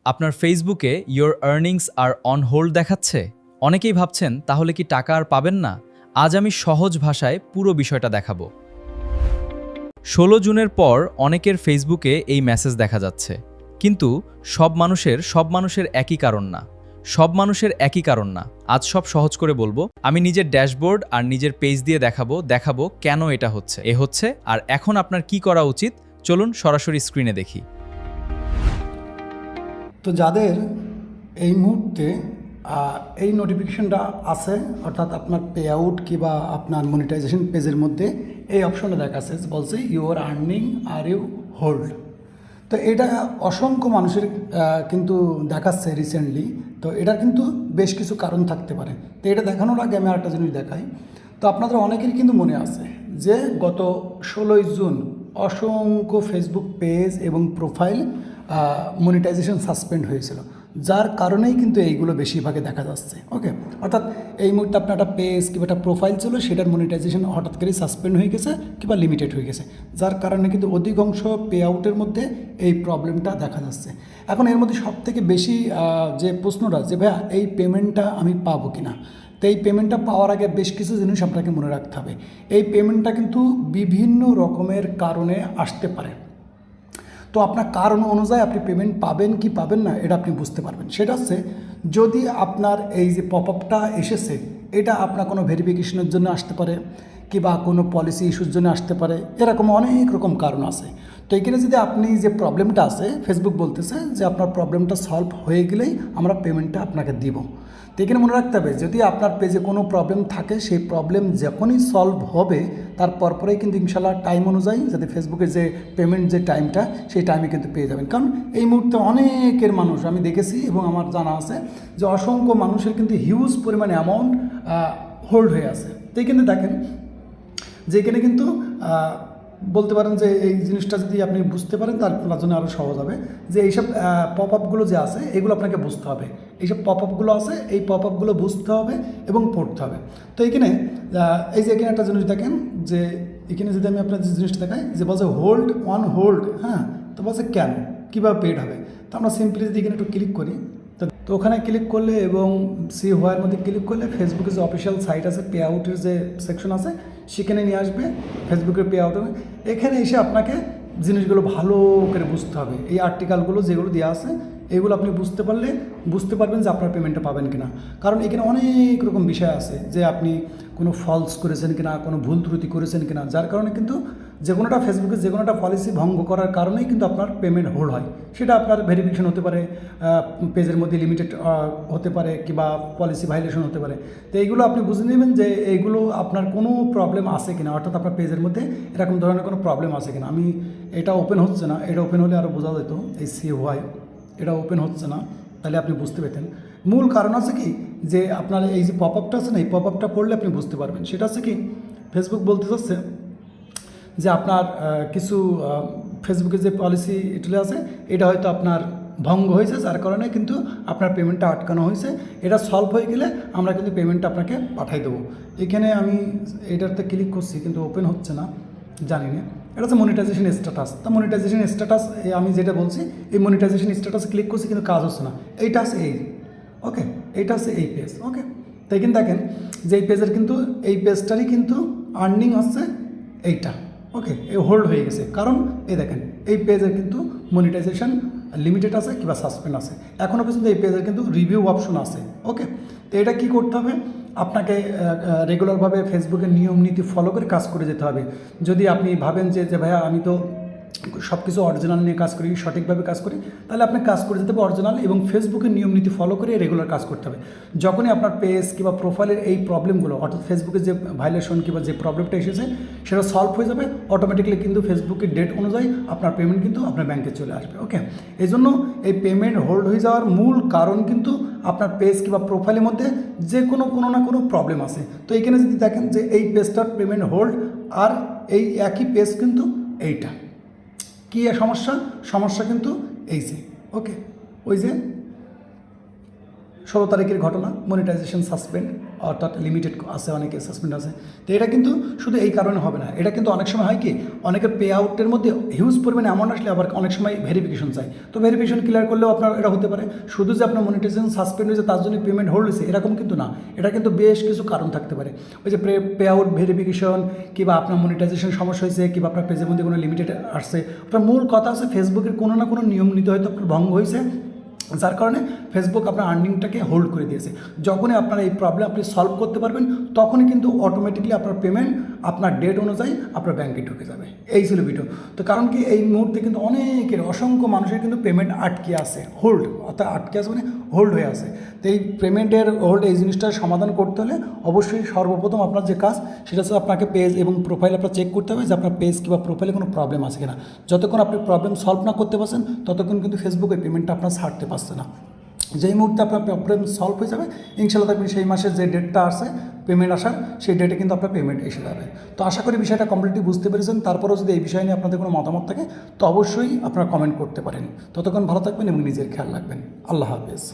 আপনার ফেসবুকে your earnings are on hold দেখাচ্ছে? অনেকেই ভাবছেন তাহলে কি টাকা আর পাবেন না? আজ আমি সহজ ভাষায় পুরো বিষয়টা দেখাবো। ১৬ জুনের পর অনেকের ফেসবুকে এই মেসেজ দেখা যাচ্ছে, কিন্তু সব মানুষের একই কারণ না। সব মানুষের একই কারণ না। আজ সব সহজ করে বলবো। আমি নিজের ড্যাশবোর্ড আর নিজের পেজ দিয়ে দেখাবো কেন এটা হচ্ছে আর এখন আপনার কি করা উচিত। চলুন সরাসরি স্ক্রিনে দেখি। তো যাদের এই মুহূর্তে এই নোটিফিকেশনটা আছে, অর্থাৎ আপনার পে আউট কিংবা আপনার মনিটাইজেশন পেজের মধ্যে এই অপশনটা দেখাচ্ছে, বলছে your earning are you hold. তো এটা অসংখ্য মানুষের কিন্তু দেখাচ্ছে রিসেন্টলি। তো এটার কিন্তু বেশ কিছু কারণ থাকতে পারে। তো এটা দেখানোর আগে আমি আরেকটা জিনিস দেখাই। তো আপনাদের অনেকেরই কিন্তু মনে আছে যে গত ১৬ই জুন অসংখ্য ফেসবুক পেজ এবং প্রোফাইল মনিটাইজেশন সাসপেন্ড হয়েছিল, যার কারণেই কিন্তু এইগুলো বেশিরভাগে দেখা যাচ্ছে। ওকে, অর্থাৎ এই মুহূর্তে আপনার একটা পেজ কিংবা একটা প্রোফাইল ছিল, সেটার মনিটাইজেশন হঠাৎ করেই সাসপেন্ড হয়ে গেছে কিংবা লিমিটেড হয়ে গেছে, যার কারণে কিন্তু অধিকাংশ পে আউটের মধ্যে এই প্রবলেমটা দেখা যাচ্ছে। এখন এর মধ্যে সবথেকে বেশি যে প্রশ্নটা যে ভাইয়া এই পেমেন্টটা আমি পাবো কিনা। তো এই পেমেন্টটা পাওয়ার আগে বেশ কিছু জিনিস আপনাকে মনে রাখতে হবে। এই পেমেন্টটা কিন্তু বিভিন্ন রকমের কারণে আসতে পারে। তো আপনার কারণ অনুযায়ী আপনি পেমেন্ট পাবেন কি পাবেন না এটা আপনি বুঝতে পারবেন। সেটা হচ্ছে, যদি আপনার এই যে পপ আপটা এসেছে, এটা আপনার কোনো ভেরিফিকেশনের জন্য আসতে পারে কিংবা কোনো পলিসি ইস্যুর জন্য আসতে পারে, এরকম অনেক রকম কারণ আছে। তো এখানে যদি আপনি যে প্রবলেমটা আছে, ফেসবুক বলতেছে যে আপনার প্রবলেমটা সলভ হয়ে গেলেই আমরা পেমেন্টটা আপনাকে দিব। তো এখানে মনে রাখতে হবে, যদি আপনার পেজে কোনো প্রবলেম থাকে, সেই প্রবলেম যখনই সলভ হবে তার পরপরেই কিন্তু ইনশাল্লাহ টাইম অনুযায়ী যাতে ফেসবুকের যে পেমেন্ট যে টাইমটা, সেই টাইমে কিন্তু পেয়ে যাবেন। কারণ এই মুহূর্তে অনেকের মানুষ আমি দেখেছি এবং আমার জানা আছে যে অসংখ্য মানুষের কিন্তু হিউজ পরিমাণে অ্যামাউন্ট হোল্ড হয়ে আছে। তো এখানে দেখেন যে এখানে কিন্তু বলতে পারেন যে এই জিনিসটা যদি আপনি বুঝতে পারেন তার আপনার জন্য আরও সহজ হবে। যে এইসব পপ আপগুলো যে আছে এগুলো আপনাকে বুঝতে হবে। এইসব পপ আপগুলো আছে, এই পপ আপগুলো বুঝতে হবে এবং পড়তে হবে। তো এখানে এই যে এখানে একটা জিনিস দেখেন, যে এখানে যদি আমি আপনার যে জিনিসটা দেখাই, যে বলছে হোল্ড অন হোল্ড, হ্যাঁ, তো বলছে কেন, কীভাবে পেড হবে। তো আমরা সিম্পলি যদি এখানে একটু ক্লিক করি, তো ওখানে ক্লিক করলে এবং সি হোয়ার মধ্যে ক্লিক করলে ফেসবুকের যে অফিসিয়াল সাইট আছে, পে আউটের যে সেকশন আছে, সেখানে নিয়ে আসবে ফেসবুকের পে আউট। এখানে এসে আপনাকে জিনিসগুলো ভালো করে বুঝতে হবে। এই আর্টিকেলগুলো যেগুলো দেওয়া আছে এগুলো আপনি বুঝতে পারবেন যে আপনার পেমেন্টটা পাবেন কিনা। কারণ এখানে অনেক রকম বিষয় আছে, যে আপনি কোনো ফলস করেছেন কিনা, কোনো ভুল ত্রুটি করেছেন কিনা, যার কারণে কিন্তু যে কোনোটা ফেসবুকে যে কোনোটা পলিসি ভঙ্গ করার কারণেই কিন্তু আপনার পেমেন্ট হোল্ড হয়। সেটা আপনার ভেরিফিকেশন হতে পারে, পেজের মধ্যে লিমিটেড হতে পারে কিংবা পলিসি ভাইলেশন হতে পারে। তো এইগুলো আপনি বুঝে নেবেন যে এইগুলো আপনার কোনো প্রবলেম আছে কিনা, অর্থাৎ আপনার পেজের মধ্যে এরকম ধরনের কোনো প্রবলেম আছে কিনা। আমি এটা ওপেন হচ্ছে না, এটা ওপেন হলে আরও বোঝা যেত। এই CY এটা ওপেন হচ্ছে না, তাহলে আপনি বুঝতে পেতেন। মূল কারণ আছে কি, যে আপনার এই যে পপ আপটা আছে না, এই পপ আপটা পড়লে আপনি বুঝতে পারবেন। সেটা আছে কি, ফেসবুক বলতে চাচ্ছে যে আপনার কিছু ফেসবুকের যে পলিসি এটা আছে, এটা হয়তো আপনার ভঙ্গ হয়েছে, যার কারণে কিন্তু আপনার পেমেন্টটা আটকানো হয়েছে। এটা সলভ হয়ে গেলে আমরা কিন্তু পেমেন্টটা আপনাকে পাঠাই দেবো। এখানে আমি এটাতে ক্লিক করছি কিন্তু ওপেন হচ্ছে না, জানি না। এটা হচ্ছে মনিটাইজেশন স্ট্যাটাস। তো মনিটাইজেশন স্ট্যাটাস আমি যেটা বলছি, এই মনিটাইজেশন স্ট্যাটাসে ক্লিক করছি কিন্তু কাজ হচ্ছে না। এইটা আছে এই, ওকে, এইটা আছে এই পেজ। ওকে, তো এখানে দেখেন যে এই পেজের কিন্তু এই পেজটারই কিন্তু আর্নিং হচ্ছে এইটা। ওকে, এ হোল্ড হয়ে গেছে, কারণ এই দেখেন এই পেজের কিন্তু মনিটাইজেশন লিমিটেড আছে কিংবা সাসপেন্ড আছে। এখনও পর্যন্ত এই পেজের কিন্তু রিভিউ অপশন আছে। ওকে, তো এটা কী করতে হবে, আপনাকে রেগুলারভাবে ফেসবুকের নিয়ম নীতি ফলো করে কাজ করে যেতে হবে। যদি আপনি ভাবেন যে ভাইয়া আমি তো সব কিছু অরিজিনাল নিয়ে কাজ করি, সঠিকভাবে কাজ করি, তাহলে আপনি কাজ করে যেতে হবে অরিজিনাল এবং ফেসবুকের নিয়ম নীতি ফলো করে রেগুলার কাজ করতে হবে। যখনই আপনার পেজ কিংবা প্রোফাইলের এই প্রবলেমগুলো, অর্থাৎ ফেসবুকের যে ভাইলেশন কিংবা যে প্রবলেমটা এসেছে সেটা সলভ হয়ে যাবে, অটোমেটিকলি কিন্তু ফেসবুকের ডেট অনুযায়ী আপনার পেমেন্ট কিন্তু আপনার ব্যাংকে চলে আসবে। ওকে, এই জন্য এই পেমেন্ট হোল্ড হয়ে যাওয়ার মূল কারণ কিন্তু আপনার পেজ কিংবা প্রোফাইলের মধ্যে যে কোনো না কোনো প্রবলেম আছে। তো এখানে যদি দেখেন যে এই পেজটার পেমেন্ট হোল্ড আর এই একই পেজ কিন্তু এইটা কী সমস্যা কিন্তু এই যে, ওকে, ওই যে 16 তারিখের ঘটনা, মনিটাইজেশন সাসপেন্ড, অর্থাৎ লিমিটেড আছে, অনেকে সাসপেন্ড আছে। তো এটা কিন্তু শুধু এই কারণে হবে না, এটা কিন্তু অনেক সময় হয় কি অনেকের পে আউটের মধ্যে হিউজ পরিমাণে অ্যামাউন্ট আসলে আবার অনেক সময় ভেরিফিকেশন চাই, তো ভেরিফিকেশন ক্লিয়ার করলেও আপনার এটা হতে পারে। শুধু যে আপনার মনিটাইজেশন সাসপেন্ড হয়েছে তার জন্য পেমেন্ট হোল্ড হয়েছে এরকম কিন্তু না, এটা কিন্তু বেশ কিছু কারণ থাকতে পারে। ওই যে পে আউট ভেরিফিকেশন, কিংবা আপনার মনিটাইজেশন সমস্যা হয়েছে, কিংবা আপনার পেজের মধ্যে কোনো লিমিটেড আসছে। ওটার মূল কথা আছে ফেসবুকের কোনো না কোনো নিয়ম নীতি হয়তো আপনার ভঙ্গ হয়েছে, যার কারণে ফেসবুক আপনার আর্নিংটাকে হোল্ড করে দিয়েছে। যখনই আপনার এই প্রবলেম আপনি সলভ করতে পারবেন তখনই কিন্তু অটোমেটিকলি আপনার পেমেন্ট আপনার ডেট অনুযায়ী আপনার ব্যাংকে ঢুকে যাবে। এই ছিল ভিডিও। তো কারণ কি এই মুহূর্তে কিন্তু অনেকের অসংখ্য মানুষের কিন্তু পেমেন্ট আটকে আছে, হোল্ড, অর্থাৎ আটকে আছে মানে হোল্ড হয়ে আছে। তো এই পেমেন্টের হোল্ড এই জিনিসটার সমাধান করতে হলে অবশ্যই সর্বপ্রথম আপনার যে কাজ সেটা হচ্ছে আপনাকে পেজ এবং প্রোফাইল আপনার চেক করতে হবে যে আপনার পেজ কিংবা প্রোফাইলে কোনো প্রবলেম আছে কিনা। যতক্ষণ আপনি প্রবলেম সলভ না করতে পারছেন ততক্ষণ কিন্তু ফেসবুকের পেমেন্টটা আপনার ছাড়তে পারছে না। যেই মুহূর্তে আপনার প্রবলেম সলভ হয়ে যাবে ইনশাআল্লাহ দেখবেন সেই মাসের যে ডেটটা আসে পেমেন্ট আসার, সেই ডেটে কিন্তু আপনার পেমেন্ট এসে যাবে। তো আশা করি বিষয়টা কমপ্লিটলি বুঝতে পেরেছেন। তারপরেও যদি এই বিষয় নিয়ে আপনাদের কোনো মতামত থাকে তো অবশ্যই আপনারা কমেন্ট করতে পারেন। ততক্ষণ ভালো থাকবেন এবং নিজের খেয়াল রাখবেন। আল্লাহ হাফেজ।